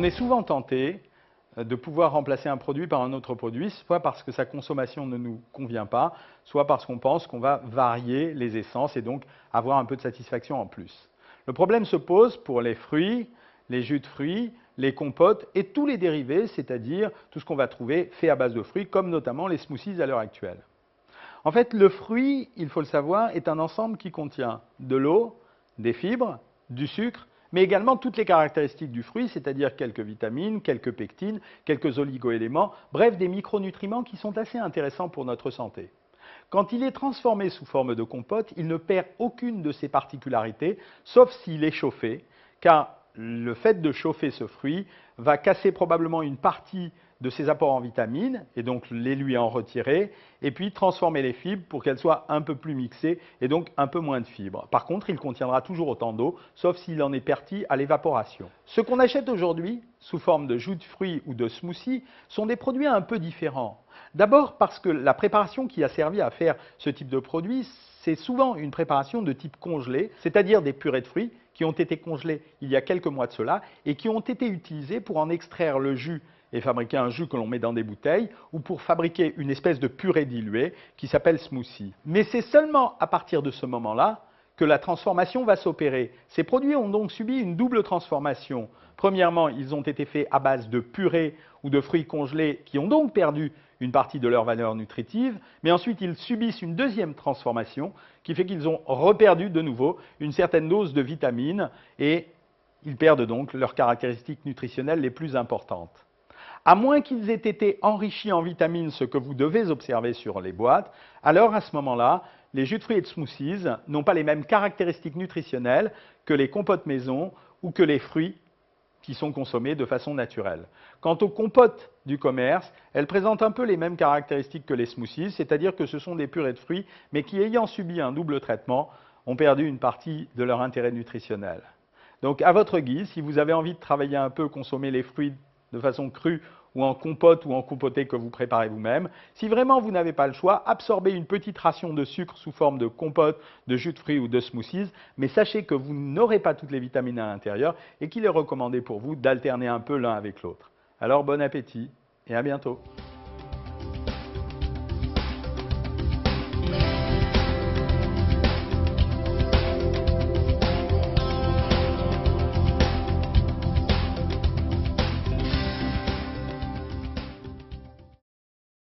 On est souvent tenté de pouvoir remplacer un produit par un autre produit, soit parce que sa consommation ne nous convient pas, soit parce qu'on pense qu'on va varier les essences et donc avoir un peu de satisfaction en plus. Le problème se pose pour les fruits, les jus de fruits, les compotes et tous les dérivés, c'est-à-dire tout ce qu'on va trouver fait à base de fruits, comme notamment les smoothies à l'heure actuelle. En fait, le fruit, il faut le savoir, est un ensemble qui contient de l'eau, des fibres, du sucre, mais également toutes les caractéristiques du fruit, c'est-à-dire quelques vitamines, quelques pectines, quelques oligoéléments, bref, des micronutriments qui sont assez intéressants pour notre santé. Quand il est transformé sous forme de compote, il ne perd aucune de ses particularités, sauf s'il est chauffé, car le fait de chauffer ce fruit va casser probablement une partie de ses apports en vitamines, et donc les lui en retirer, et puis transformer les fibres pour qu'elles soient un peu plus mixées, et donc un peu moins de fibres. Par contre, il contiendra toujours autant d'eau, sauf s'il en est perti à l'évaporation. Ce qu'on achète aujourd'hui, sous forme de jus de fruits ou de smoothie, sont des produits un peu différents. D'abord parce que la préparation qui a servi à faire ce type de produit, c'est souvent une préparation de type congelé, c'est-à-dire des purées de fruits qui ont été congelées il y a quelques mois de cela et qui ont été utilisées pour en extraire le jus et fabriquer un jus que l'on met dans des bouteilles ou pour fabriquer une espèce de purée diluée qui s'appelle smoothie. Mais c'est seulement à partir de ce moment-là que la transformation va s'opérer. Ces produits ont donc subi une double transformation. Premièrement, ils ont été faits à base de purée ou de fruits congelés qui ont donc perdu une partie de leur valeur nutritive, mais ensuite ils subissent une deuxième transformation qui fait qu'ils ont reperdu de nouveau une certaine dose de vitamines et ils perdent donc leurs caractéristiques nutritionnelles les plus importantes. À moins qu'ils aient été enrichis en vitamines, ce que vous devez observer sur les boîtes, alors à ce moment-là, les jus de fruits et de smoothies n'ont pas les mêmes caractéristiques nutritionnelles que les compotes maison ou que les fruits qui sont consommés de façon naturelle. Quant aux compotes du commerce, elles présentent un peu les mêmes caractéristiques que les smoothies, c'est-à-dire que ce sont des purées de fruits, mais qui, ayant subi un double traitement, ont perdu une partie de leur intérêt nutritionnel. Donc, à votre guise, si vous avez envie de travailler un peu, consommer les fruits de façon crue ou en compote ou en compoté que vous préparez vous-même. Si vraiment vous n'avez pas le choix, absorbez une petite ration de sucre sous forme de compote, de jus de fruits ou de smoothies, mais sachez que vous n'aurez pas toutes les vitamines à l'intérieur et qu'il est recommandé pour vous d'alterner un peu l'un avec l'autre. Alors bon appétit et à bientôt.